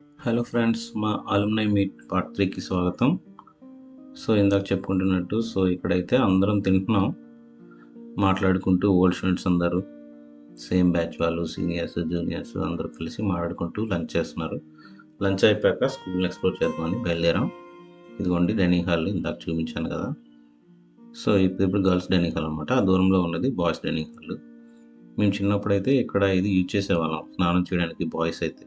Hello friends, మా alumni meet part 3కి స్వాగతం. సో ఇందాక చెప్పుకుంటున్నట్టు ఇక్కడైతే అందరం తింటున్నాం, మాట్లాడుకుంటూ ఓల్డ్ స్టూడెంట్స్ అందరూ సేమ్ బ్యాచ్ వాళ్ళు, సీనియర్స్ జూనియర్స్ అందరూ కలిసి మాట్లాడుకుంటూ లంచ్ చేస్తున్నారు. లంచ్ అయిపోయాక స్కూల్ని ఎక్స్ప్లోర్ చేద్దామని బయలుదేరాం. ఇదిగోండి డైనింగ్ హాల్, ఇందాక చూపించాను కదా. సో ఇప్పుడు గర్ల్స్ డైనింగ్ హాల్ అనమాట. ఆ దూరంలో ఉన్నది బాయ్స్ డైనింగ్ హాల్. మేము చిన్నప్పుడైతే ఇక్కడ ఇది యూజ్ చేసేవాళ్ళం స్నానం చేయడానికి. బాయ్స్ అయితే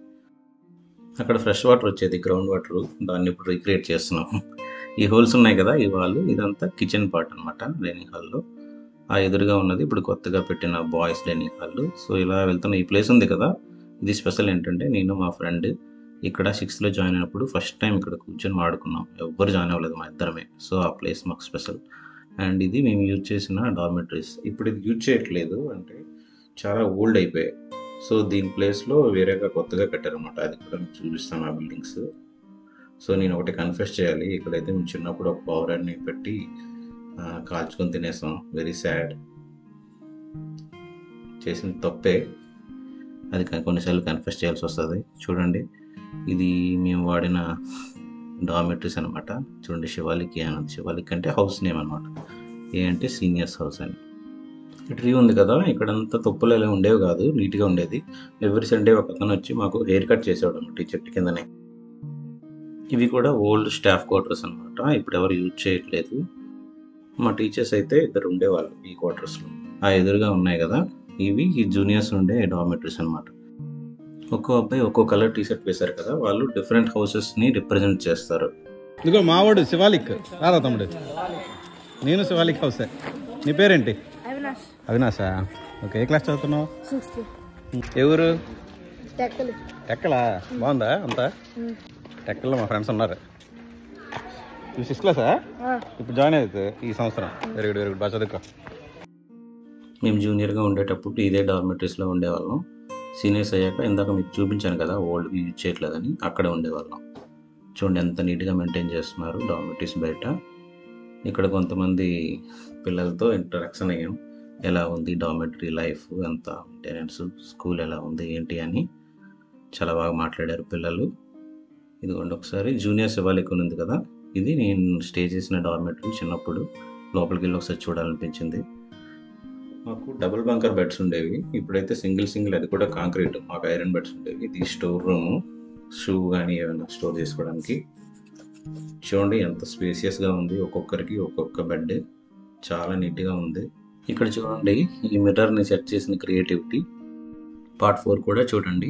అక్కడ ఫ్రెష్ వాటర్ వచ్చేది, గ్రౌండ్ వాటర్. దాన్ని ఇప్పుడు రీక్రియేట్ చేస్తున్నాం. ఈ హోల్స్ ఉన్నాయి కదా, ఈ వాళ్ళు ఇదంతా కిచెన్ పార్ట్ అనమాట డైనింగ్ హాల్లో. ఆ ఎదురుగా ఉన్నది ఇప్పుడు కొత్తగా పెట్టిన బాయ్స్ డైనింగ్ హాల్. సో ఇలా వెళ్తున్న ఈ ప్లేస్ ఉంది కదా, ఇది స్పెషల్ ఏంటంటే నేను మా ఫ్రెండ్ ఇక్కడ 6th జాయిన్ అయినప్పుడు ఫస్ట్ టైం ఇక్కడ కూర్చొని వాడుకున్నాం. ఎవ్వరు జాయిన్ అవ్వలేదు, మా ఇద్దరమే. సో ఆ ప్లేస్ మాకు స్పెషల్. అండ్ ఇది మేము యూజ్ చేసిన డార్మెటరీస్. ఇప్పుడు ఇది యూజ్ చేయట్లేదు, అంటే చాలా ఓల్డ్ అయిపోయాయి. సో దీని ప్లేస్లో వేరేగా కొత్తగా కట్టారనమాట. అది కూడా మీకు చూపిస్తాను ఆ బిల్డింగ్స్. సో నేను ఒకటి కన్ఫెస్ చేయాలి, ఇక్కడైతే మేము చిన్నప్పుడు ఒక పౌరాన్ని పెట్టి కాల్చుకొని తినేసాం. Very sad. చేసిన తప్పే అది, కొన్నిసార్లు కన్ఫెస్ చేయాల్సి వస్తుంది. చూడండి, ఇది మేము వాడిన డార్మెటరీస్ అనమాట. చూడండి, శివాలిక్ అన్నది. శివాలిక్ అంటే హౌస్ నేమ్ అనమాట. ఏ అంటే సీనియర్స్ హౌస్ అని. ట్రీ ఉంది కదా, ఇక్కడంతా తుప్పలు ఎలా ఉండేవి కాదు, నీట్గా ఉండేది. ఎవ్రీ సండే ఒక అతను వచ్చి మాకు హెయిర్ కట్ చేసేవాడు అనమాట ఈ చెట్టు కిందనే. ఇవి కూడా ఓల్డ్ స్టాఫ్ క్వార్టర్స్ అనమాట, ఇప్పుడు ఎవరు యూజ్ చేయట్లేదు. మా టీచర్స్ అయితే ఇద్దరు ఉండేవాళ్ళు ఈ క్వార్టర్స్లో. ఆ ఎదురుగా ఉన్నాయి కదా, ఇవి ఈ జూనియర్స్ ఉండే డార్మెటరీస్ అనమాట. ఒక్కో అబ్బాయి ఒక్కో కలర్ టీషర్ట్ వేశారు కదా, వాళ్ళు డిఫరెంట్ హౌసెస్ని రిప్రజెంట్ చేస్తారు. ఇదిగో మావాడు శివాలిక్. రారా తమ్ముడు, నేను శివాలిక్ హౌసే. నీ పేరేంటి? అవినాశా. ఓకే, ఏ క్లాస్ చదువుతున్నావు? ఎవరు? టెక్కలా. బాగుందా అంతా? టెక్కల్లో మా ఫ్రెండ్స్ ఉన్నారు. ఇది 6th క్లాసా? ఇప్పుడు జాయిన్ అవుతుంది ఈ సంవత్సరం. Very good, very good. బాగా చదువుకో. మేము జూనియర్గా ఉండేటప్పుడు ఇదే డార్మెటరీస్లో ఉండేవాళ్ళం. సీనియర్స్ అయ్యాక ఇందాక మీకు చూపించాను కదా ఓల్డ్ యూజ్ చేయట్లేదని, అక్కడే ఉండేవాళ్ళం. చూడండి ఎంత నీట్గా మెయింటైన్ చేస్తున్నారు డార్మెటరీస్ బయట. ఇక్కడ కొంతమంది పిల్లలతో ఇంటరాక్షన్ అయ్యాం, ఎలా ఉంది డార్మెటరీ లైఫ్, ఎంత మెయింటెనెన్స్, స్కూల్ ఎలా ఉంది ఏంటి అని చాలా బాగా మాట్లాడారు పిల్లలు. ఇదిగోండి ఒకసారి జూనియర్ శివాలిక్ ఉంది కదా, ఇది నేను స్టే చేసిన డార్మెటరీ. చిన్నప్పుడు లోపలికి వెళ్ళి ఒకసారి చూడాలనిపించింది. మాకు డబుల్ బంకర్ బెడ్స్ ఉండేవి, ఇప్పుడైతే సింగిల్, అది కూడా కాంక్రీట్. మాకు ఐరన్ బెడ్స్ ఉండేవి. ఇది స్టోర్ రూము, షూ కానీ ఏమైనా స్టోర్ చేసుకోవడానికి. చూడండి ఎంత స్పేసియస్గా ఉంది, ఒక్కొక్కరికి ఒక్కొక్క బెడ్, చాలా నీట్గా ఉంది. ఇక్కడ చూడండి, ఈ మిర్రర్ని సెట్ చేసిన క్రియేటివిటీ. పార్ట్ 4 కూడా చూడండి.